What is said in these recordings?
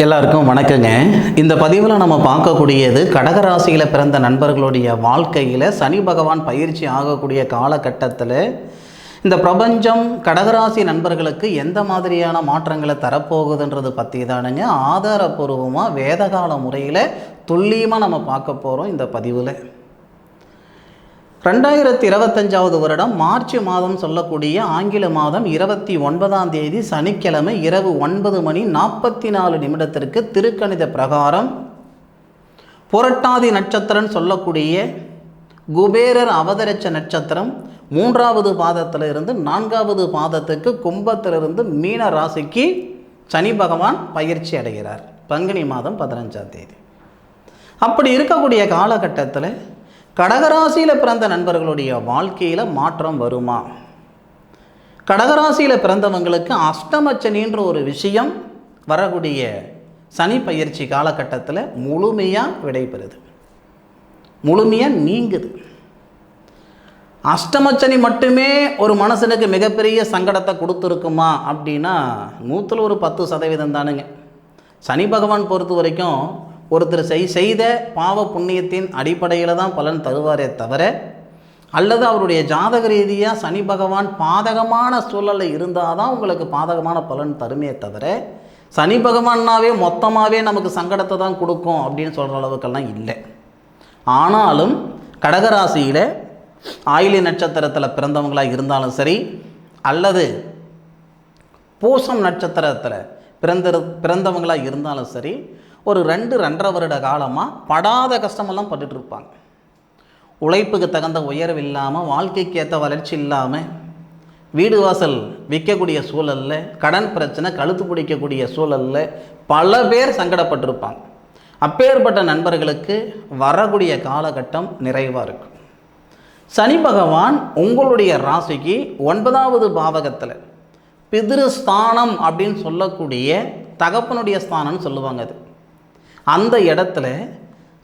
எல்லாருக்கும் வணக்கங்க. இந்த பதிவில் நம்ம பார்க்கக்கூடியது கடகராசியில் பிறந்த நண்பர்களுடைய வாழ்க்கையில் சனி பகவான் பயிற்சி ஆகக்கூடிய காலகட்டத்தில் இந்த பிரபஞ்சம் கடகராசி நண்பர்களுக்கு எந்த மாதிரியான மாற்றங்களை தரப்போகுதுன்றது பற்றி தானுங்க ஆதாரபூர்வமாக வேதகால முறையில் துல்லியமாக நம்ம பார்க்க போகிறோம். இந்த பதிவில் 2025 வருடம் மார்ச் மாதம் சொல்லக்கூடிய ஆங்கில மாதம் 29ஆம் தேதி சனிக்கிழமை இரவு 9:44 திருக்கணித பிரகாரம் புரட்டாதி நட்சத்திரம் சொல்லக்கூடிய குபேரர் அவதரிச்ச நட்சத்திரம் 3வது பாதத்திலிருந்து 4வது பாதத்துக்கு கும்பத்திலிருந்து மீன ராசிக்கு சனி பகவான் பயிற்சி அடைகிறார். பங்குனி மாதம் 15ஆம் தேதி. அப்படி இருக்கக்கூடிய காலகட்டத்தில் கடகராசியில் பிறந்த நண்பர்களுடைய வாழ்க்கையில் மாற்றம் வருமா? கடகராசியில் பிறந்தவங்களுக்கு அஷ்டமச்சனின்ற ஒரு விஷயம் வரக்கூடிய சனி பயிற்சி காலகட்டத்தில் முழுமையாக விடைபெறுது, முழுமையாக நீங்குது. அஷ்டமச்சனி மட்டுமே ஒரு மனுஷனுக்கு மிகப்பெரிய சங்கடத்தை கொடுத்துருக்குமா அப்படின்னா 110% தானுங்க. சனி பகவான் பொறுத்த வரைக்கும் ஒருத்தர் செய்த பாவ புண்ணியத்தின் அடிப்படையில் தான் பலன் தருவாரே தவிர, அல்லது அவருடைய ஜாதக ரீதியாக சனி பகவான் பாதகமான சூழலில் இருந்தால் தான் உங்களுக்கு பாதகமான பலன் தருமே தவிர, சனி பகவான்னாவே மொத்தமாகவே நமக்கு சங்கடத்தை தான் கொடுக்கும் அப்படின்னு சொல்கிற அளவுக்கெல்லாம் இல்லை. ஆனாலும் கடகராசியில் ஆயில்ய நட்சத்திரத்தில் பிறந்தவங்களாக இருந்தாலும் சரி, அல்லது பூசம் நட்சத்திரத்தில் பிறந்தவங்களாக இருந்தாலும் சரி, ஒரு 2-2.5 வருட காலமாக படாத கஷ்டமெல்லாம் பட்டுட்ருப்பாங்க. உழைப்புக்கு தகுந்த உயர்வு இல்லாமல், வாழ்க்கைக்கு ஏற்ற வளர்ச்சி இல்லாமல், வீடு வாசல் விற்கக்கூடிய சூழலில், கடன் பிரச்சனை கழுத்து பிடிக்கக்கூடிய சூழலில் பல பேர் சங்கடப்பட்டிருப்பாங்க. அப்பேற்பட்ட நண்பர்களுக்கு வரக்கூடிய காலகட்டம் நிறைவாக இருக்கும். சனி பகவான் உங்களுடைய ராசிக்கு 9வது பாவகத்தில் பிதிருஸ்தானம் அப்படின்னு சொல்லக்கூடிய தகப்பனுடைய ஸ்தானம்னு சொல்லுவாங்க. அது அந்த இடத்துல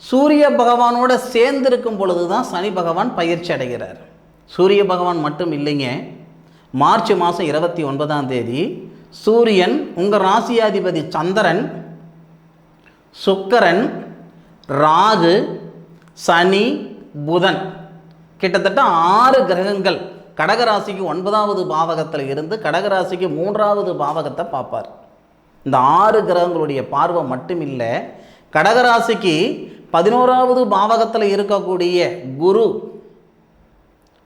சூரிய பகவானோட சேர்ந்திருக்கும் பொழுது தான் சனி பகவான் பயிற்சி அடைகிறார். சூரிய பகவான் மட்டும் இல்லைங்க, மார்ச் மாதம் 29ஆம் தேதி சூரியன் உங்கள் ராசியாதிபதி சந்திரன், சுக்கிரன், ராகு, சனி, புதன், கிட்டத்தட்ட 6 கிரகங்கள் கடகராசிக்கு 9வது பாவகத்தில் இருந்து கடகராசிக்கு 3வது பாவகத்தை பார்ப்பார். இந்த 6 கிரகங்களுடைய பார்வை மட்டும் இல்லை, கடகராசிக்கு 11வது பாவகத்தில் இருக்கக்கூடிய குரு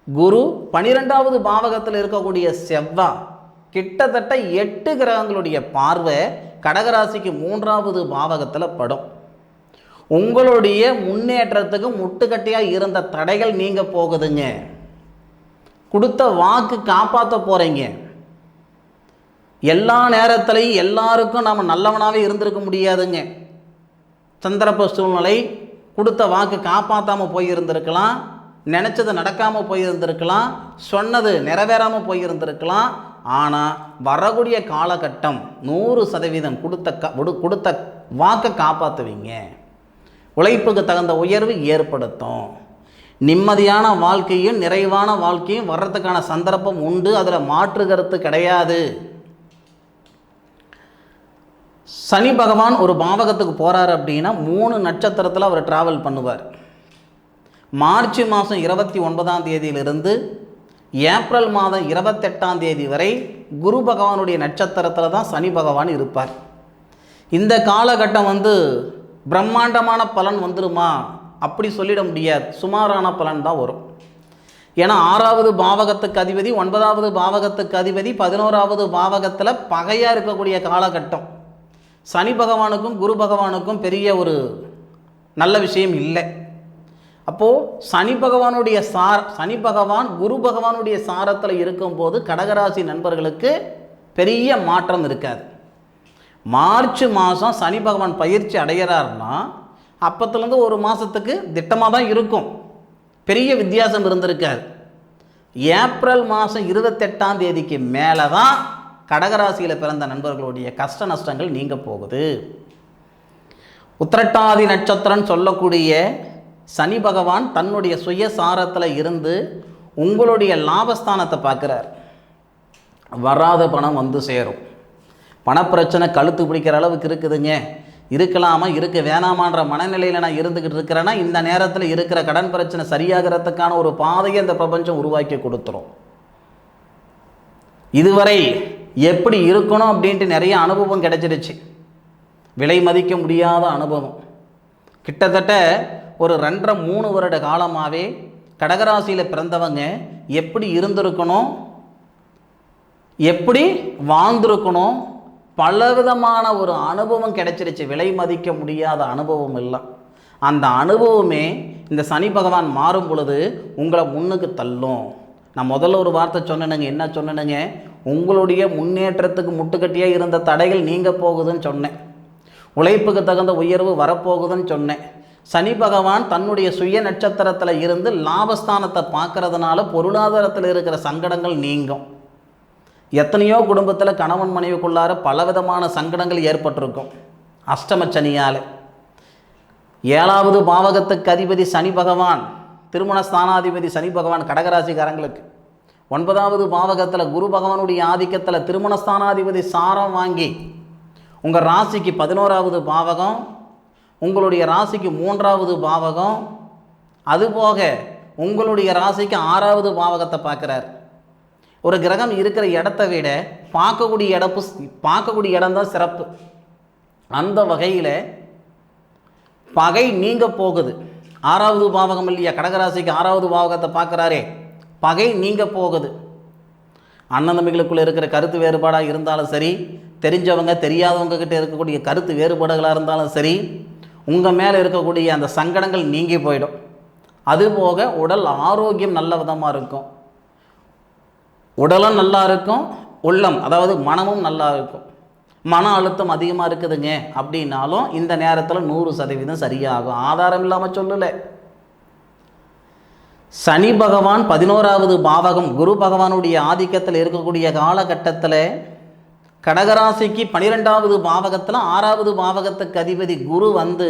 12வது பாவகத்தில் இருக்கக்கூடிய செவ்வாய், கிட்டத்தட்ட 8 கிரகங்களுடைய பார்வை கடகராசிக்கு 3வது பாவகத்தில் படும். உங்களுடைய முன்னேற்றத்துக்கு முட்டுக்கட்டையாக இருந்த தடைகள் நீங்க போகுதுங்க. கொடுத்த வாக்கு காப்பாற்ற போகிறீங்க. எல்லா நேரத்திலையும் எல்லாருக்கும் நாம் நல்லவனாகவே இருந்திருக்க முடியாதுங்க. சந்தர்ப்ப சூழ்நிலை கொடுத்த வாக்கு காப்பாற்றாமல் போயிருந்திருக்கலாம், நினச்சது நடக்காமல் போயிருந்திருக்கலாம், சொன்னது நிறைவேறாமல் போயிருந்திருக்கலாம். ஆனால் வரக்கூடிய காலகட்டம் 100% கொடுத்த வாக்கை காப்பாற்றுவீங்க. உழைப்புக்கு தகுந்த உயர்வு ஏற்படுத்தும். நிம்மதியான வாழ்க்கையும் நிறைவான வாழ்க்கையும் வர்றதுக்கான சந்தர்ப்பம் உண்டு, அதில் மாற்று கருத்து கிடையாது. சனி பகவான் ஒரு பாவகத்துக்கு போகிறார் அப்படின்னா 3 நட்சத்திரத்தில் அவர் ட்ராவல் பண்ணுவார். மார்ச் மாதம் 29ஆம் தேதியிலிருந்து ஏப்ரல் மாதம் 28ஆம் தேதி வரை குரு பகவானுடைய நட்சத்திரத்தில் தான் சனி பகவான் இருப்பார். இந்த காலகட்டம் பிரம்மாண்டமான பலன் வந்துருமா அப்படி சொல்லிட முடியாது, சுமாரான பலன் தான் வரும். ஏன்னா 6வது பாவகத்துக்கு அதிபதி, 9வது பாவகத்துக்கு அதிபதி 11வது பாவகத்தில் பகையாக இருக்கக்கூடிய காலகட்டம். சனி பகவானுக்கும் குரு பகவானுக்கும் பெரிய ஒரு நல்ல விஷயம் இல்லை. அப்போது சனி பகவான் குரு பகவானுடைய சாரத்தில் இருக்கும்போது கடகராசி நண்பர்களுக்கு பெரிய மாற்றம் இருக்காது. மார்ச் மாதம் சனி பகவான் பயிற்சி அடைகிறார்னா அப்பத்துலேருந்து ஒரு மாதத்துக்கு திட்டமாக தான் இருக்கும், பெரிய வித்தியாசம் இருந்திருக்காது. ஏப்ரல் மாதம் 28ஆம் தேதிக்கு மேலே தான் கடகராசியில் பிறந்த நண்பர்களுடைய கஷ்ட நஷ்டங்கள் நீங்க போகுது. உத்திரட்டாதி நட்சத்திரம் சொல்லக்கூடிய சனி பகவான் தன்னுடைய சுயசாரத்தில் இருந்து உங்களுடைய லாபஸ்தானத்தை பார்க்குறார். வராத பணம் வந்து சேரும், பணப்பிரச்சனை கழுத்து பிடிக்கிற அளவுக்கு இருக்குதுங்க, இருக்கலாமா இருக்க வேணாமான்ற மனநிலையில் நான் இருந்துக்கிட்டு இருக்கிறேன்னா இந்த நேரத்தில் இருக்கிற கடன் பிரச்சனை சரியாகிறதுக்கான ஒரு பாதையை இந்த பிரபஞ்சம் உருவாக்கி கொடுத்துரும். இதுவரை எப்படி இருக்கணும் அப்படின்ட்டு நிறைய அனுபவம் கிடைச்சிருச்சு, விலை மதிக்க முடியாத அனுபவம். கிட்டத்தட்ட ஒரு 2.5-3 வருட காலமாகவே கடகராசியில் பிறந்தவங்க எப்படி இருந்திருக்கணும், எப்படி வாழ்ந்திருக்கணும், பலவிதமான ஒரு அனுபவம் கிடைச்சிருச்சு. விலை மதிக்க முடியாத அனுபவம் இல்லை. அந்த அனுபவமே இந்த சனி பகவான் மாறும் பொழுது உங்களை முன்னுக்கு தள்ளும். நான் முதல்ல ஒரு வார்த்தை சொன்னேனுங்க, என்ன சொன்னேனுங்க, உங்களுடைய முன்னேற்றத்துக்கு முட்டுக்கட்டியாக இருந்த தடைகள் நீங்க போகுதுன்னு சொன்னேன், உழைப்புக்கு தகுந்த உயர்வு வரப்போகுதுன்னு சொன்னேன். சனி பகவான் தன்னுடைய சுய நட்சத்திரத்தில் இருந்து லாபஸ்தானத்தை பார்க்கறதுனால பொருளாதாரத்தில் இருக்கிற சங்கடங்கள் நீங்கும். எத்தனையோ குடும்பத்தில் கணவன் மனைவிக்குள்ளார பலவிதமான சங்கடங்கள் ஏற்பட்டிருக்கும் அஷ்டமச்சனியால். 7வது பாவகத்துக்கு அதிபதி சனி பகவான், திருமண ஸ்தானாதிபதி சனி பகவான் கடகராசிக்காரங்களுக்கு. 9வது பாவகத்தில் குரு பகவானுடைய ஆதிக்கத்தில் திருமண ஸ்தானாதிபதி சாரம் வாங்கி உங்கள் ராசிக்கு 11வது பாவகம், உங்களுடைய ராசிக்கு 3வது பாவகம், அதுபோக உங்களுடைய ராசிக்கு 6வது பாவகத்தை பார்க்குறார். ஒரு கிரகம் இருக்கிற இடத்தை விட பார்க்கக்கூடிய இடம்தான் சிறப்பு. அந்த வகையில் பகை நீங்க போகுது. 6வது பாவகம் இல்லையா, கடகராசிக்கு 6வது பாவகத்தை பார்க்குறாரே, பகை நீங்க போகுது. அண்ணன் தம்பிகளுக்குள்ளே இருக்கிற கருத்து வேறுபாடாக இருந்தாலும் சரி, தெரிஞ்சவங்க தெரியாதவங்க கிட்ட இருக்கக்கூடிய கருத்து வேறுபாடுகளாக இருந்தாலும் சரி, உங்கள் மேலே இருக்கக்கூடிய அந்த சங்கடங்கள் நீங்கி போயிடும். அதுபோக உடல் ஆரோக்கியம் நல்ல விதமாக இருக்கும், உடலும் நல்லா இருக்கும், உள்ளம் அதாவது மனமும் நல்லா இருக்கும். மன அழுத்தம் அதிகமாக இருக்குதுங்க அப்படின்னாலும் இந்த நேரத்தில் 100% சரியாகும். ஆதாரம் இல்லாமல் சொல்லலை. சனி பகவான் 11வது பாவகம் குரு பகவானுடைய ஆதிக்கத்தில் இருக்கக்கூடிய காலகட்டத்தில் கடகராசிக்கு 12வது பாவகத்தில் 6வது பாவகத்துக்கு அதிபதி குரு வந்து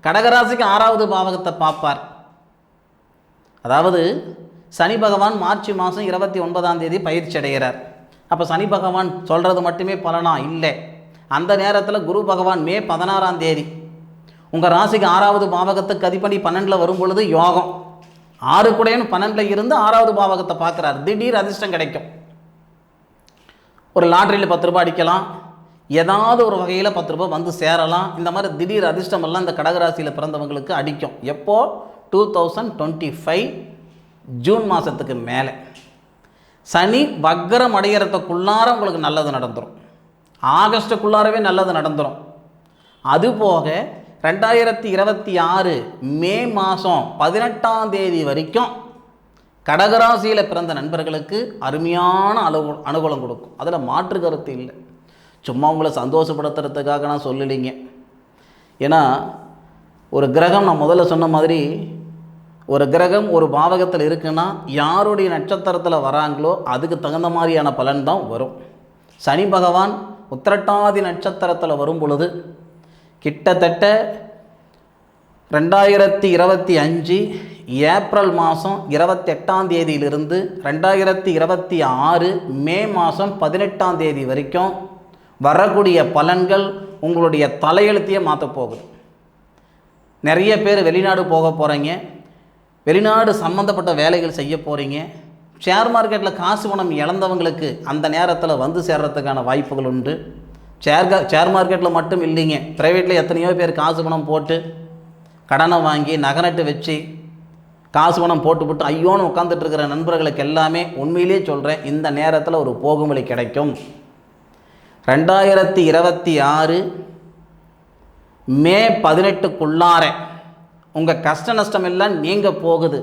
கடகராசிக்கு 6வது பாவகத்தை பார்ப்பார். அதாவது சனி பகவான் மார்ச் மாதம் 29ஆம் தேதி பயிற்சி அடைகிறார். அப்போ சனி பகவான் சொல்கிறது மட்டுமே பலனா இல்லை. அந்த நேரத்தில் குரு பகவான் மே 16ஆம் தேதி உங்கள் ராசிக்கு 6வது பாவகத்துக்கு அதிபதி 12ல் வரும் பொழுது யோகம். 6 கூடையன் 12ல் இருந்து 6வது பாவகத்தை பார்க்குறார். திடீர் அதிர்ஷ்டம் கிடைக்கும். ஒரு லாட்ரியில் 10 ரூபாய் அடிக்கலாம், ஏதாவது ஒரு வகையில் 10 ரூபாய் வந்து சேரலாம். இந்த மாதிரி திடீர் அதிர்ஷ்டமெல்லாம் இந்த கடகராசியில் பிறந்தவங்களுக்கு அடிக்கும். எப்போ 2025 ஜூன் மாதத்துக்கு மேலே சனி வக்ரம் அடைகிறதுக்குள்ளார உங்களுக்கு நல்லது நடந்துடும். ஆகஸ்ட்டுக்குள்ளாரவே நல்லது நடந்துடும். அதுபோக 2026 மே மாதம் 18ஆம் தேதி வரைக்கும் கடகராசியில் பிறந்த நண்பர்களுக்கு அருமையான அனுகூலம் கொடுக்கும். அதில் மாற்று கருத்து இல்லை. சும்மா உங்களை சந்தோஷப்படுத்துறதுக்காக நான் சொல்லலைங்க. ஏன்னா ஒரு கிரகம், நான் முதல்ல சொன்ன மாதிரி, ஒரு கிரகம் ஒரு பாவகத்தில் இருக்குன்னா யாருடைய நட்சத்திரத்தில் வராங்களோ அதுக்கு தகுந்த மாதிரியான பலன் தான் வரும். சனி பகவான் உத்திரட்டாதி நட்சத்திரத்தில் வரும் பொழுது கிட்டத்தட்ட 2025 ஏப்ரல் மாதம் 28ஆம் தேதியிலிருந்து 2026 மே மாதம் 18ஆம் தேதி வரைக்கும் வரக்கூடிய பலன்கள் உங்களுடைய தலையெழுத்தையே மாற்ற போகுது. நிறைய பேர் வெளிநாடு போக போகிறீங்க, வெளிநாடு சம்மந்தப்பட்ட வேலைகள் செய்ய போகிறீங்க. ஷேர் மார்க்கெட்டில் காசு பணம் இழந்தவங்களுக்கு அந்த நேரத்தில் வந்து சேர்றதுக்கான வாய்ப்புகள் உண்டு. ஷேர் மார்க்கெட்டில் மட்டும் இல்லைங்க, ப்ரைவேட்டில் எத்தனையோ பேர் காசு பணம் போட்டு கடனை வாங்கி நகை வச்சு காசு பணம் போட்டு ஐயோன்னு உட்காந்துட்டு இருக்கிற நண்பர்களுக்கு எல்லாமே உண்மையிலே சொல்கிறேன், இந்த நேரத்தில் ஒரு போகும் வழி கிடைக்கும். 2026 மே 18க்குள்ளார உங்கள் கஷ்ட நஷ்டம் எல்லாம் நீங்கள் போகுது.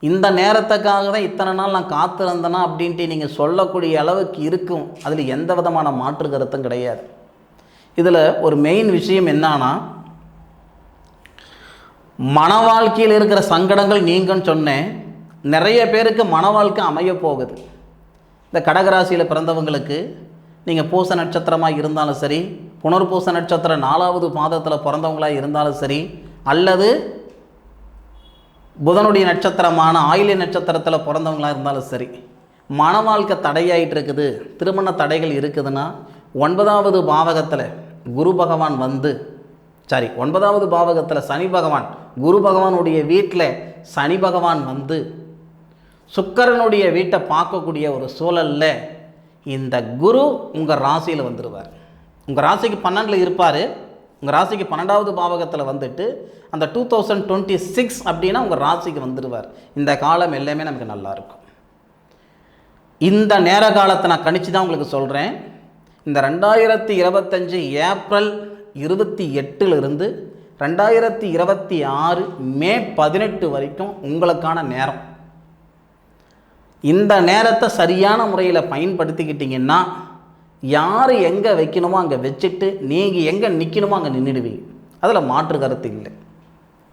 இந்த நேரத்துக்காக தான் இத்தனை நாள் நான் காத்திருந்தேனா அப்படின்ட்டு நீங்கள் சொல்லக்கூடிய அளவுக்கு இருக்கும். அதில் எந்த விதமான மாற்று கருத்தும் கிடையாது. இதில் ஒரு மெயின் விஷயம் என்னன்னா, மன வாழ்க்கையில் இருக்கிற சங்கடங்கள் நீங்கன்னு சொன்னேன். நிறைய பேருக்கு மன வாழ்க்கை அமைய போகுது. இந்த கடகராசியில் பிறந்தவங்களுக்கு நீங்கள் பூச நட்சத்திரமாக இருந்தாலும் சரி, புனர்பூச நட்சத்திரம் 4வது பாதத்தில் பிறந்தவங்களாக இருந்தாலும் சரி, அல்லது புதனுடைய நட்சத்திரமான ஆயில்ய நட்சத்திரத்தில் பிறந்தவங்களாக இருந்தாலும் சரி, மன வாழ்க்கை தடையாயிட்டு இருக்குது, திருமண தடைகள் இருக்குதுன்னா 9வது பாவகத்தில் குரு பகவான் வந்து, 9வது பாவகத்தில் சனி பகவான், குரு பகவானுடைய வீட்டில் சனி பகவான் வந்து சுக்கிரனுடைய வீட்டை பார்க்கக்கூடிய ஒரு சூழலில் இந்த குரு உங்கள் ராசியில் வந்துடுவார். உங்கள் ராசிக்கு 12ல் இருப்பார். உங்கள் ராசிக்கு 12வது பாவகத்தில் வந்துட்டு அந்த 2026 அப்படின்னா உங்கள் ராசிக்கு வந்துடுவார். இந்த காலம் எல்லாமே நமக்கு நல்லாயிருக்கும். இந்த நேர காலத்தை நான் கணிச்சு தான் உங்களுக்கு சொல்கிறேன். இந்த 2025 ஏப்ரல் 28லிருந்து 2026 மே 18 வரைக்கும் உங்களுக்கான நேரம். இந்த நேரத்தை சரியான முறையில் பயன்படுத்திக்கிட்டிங்கன்னா யார் எங்கே வைக்கணுமோ அங்கே வச்சுட்டு நீங்கள் எங்கே நிற்கணுமோ அங்கே நின்றுடுவீங்க. அதில் மாற்று கருத்து இல்லை.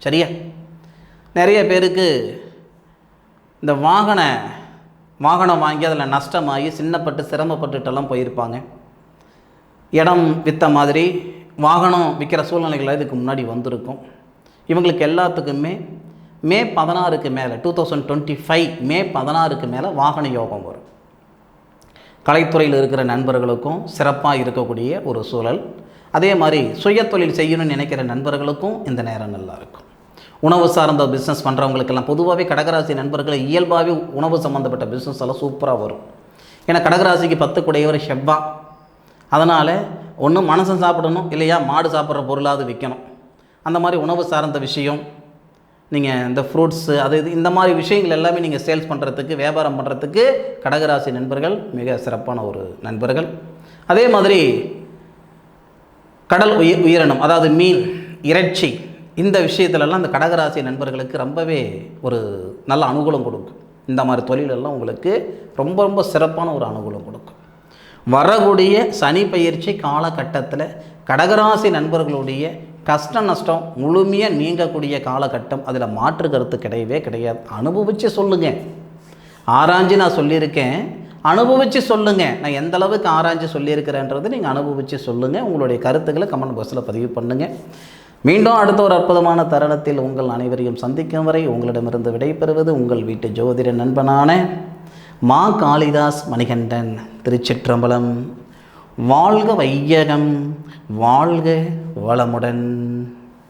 சரியா? நிறைய பேருக்கு இந்த வாகனம் வாங்கி அதில் நஷ்டமாகி சின்னப்பட்டு சிரமப்பட்டுட்டெல்லாம் போயிருப்பாங்க. இடம் விற்ற மாதிரி வாகனம் விற்கிற சூழ்நிலைகள் இதுக்கு முன்னாடி வந்திருக்கும். இவங்களுக்கு எல்லாத்துக்குமே மே 16க்கு மேலே 2025 மே 16க்கு மேலே வாகன யோகம் வரும். கலைத்துறையில் இருக்கிற நண்பர்களுக்கும் சிறப்பாக இருக்கக்கூடிய ஒரு சூழல். அதே மாதிரி சுய தொழில் செய்யணும்னு நினைக்கிற நண்பர்களுக்கும் இந்த நேரம் நல்லாயிருக்கும். உணவு சார்ந்த பிஸ்னஸ் பண்ணுறவங்களுக்கெல்லாம் பொதுவாகவே கடகராசி நண்பர்களை இயல்பாகவே உணவு சம்மந்தப்பட்ட பிஸ்னஸ் எல்லாம் சூப்பராக வரும். ஏன்னா கடகராசிக்கு 10 கூடையவர் செவ்வா. அதனால் ஒன்று மனசன் சாப்பிடணும், இல்லையா மாடு சாப்பிட்ற பொருளாவது விற்கணும். அந்த மாதிரி உணவு சார்ந்த விஷயம், நீங்கள் இந்த ஃப்ரூட்ஸு அது இது இந்த மாதிரி விஷயங்கள் எல்லாமே நீங்கள் சேல்ஸ் பண்ணுறதுக்கு, வியாபாரம் பண்ணுறதுக்கு கடகராசி நண்பர்கள் மிக சிறப்பான ஒரு நண்பர்கள். அதே மாதிரி கடல் உயிரினம், அதாவது மீன், இறைச்சி, இந்த விஷயத்துலலாம் இந்த கடகராசி நண்பர்களுக்கு ரொம்பவே ஒரு நல்ல அனுகூலம் கொடுக்கும். இந்த மாதிரி தொழிலெல்லாம் உங்களுக்கு ரொம்ப ரொம்ப சிறப்பான ஒரு அனுகூலம் கொடுக்கும். வரக்கூடிய சனி பயிற்சி காலகட்டத்தில் கடகராசி நண்பர்களுடைய கஷ்ட நஷ்டம் முழுமையாக நீங்கக்கூடிய காலகட்டம். அதில் மாற்று கருத்து கிடையவே கிடையாது. அனுபவித்து சொல்லுங்கள். ஆராய்ஞ்சு நான் சொல்லியிருக்கேன், அனுபவித்து சொல்லுங்கள். நான் எந்த அளவுக்கு ஆராய்ஞ்சு சொல்லியிருக்கிறேன்றது நீங்கள் அனுபவித்து சொல்லுங்கள். உங்களுடைய கருத்துக்களை கமெண்ட் பாக்ஸில் பதிவு பண்ணுங்கள். மீண்டும் அடுத்த ஒரு அற்புதமான தருணத்தில் உங்கள் அனைவரையும் சந்திக்கும் வரை உங்களிடமிருந்து விடைபெறுவது உங்கள் வீட்டு ஜோதிட நண்பனான மா காளிதாஸ் மணிகண்டன். திருச்சிற்றம்பலம். வாழ்க வையகம், வாழ்க வளமுடன்.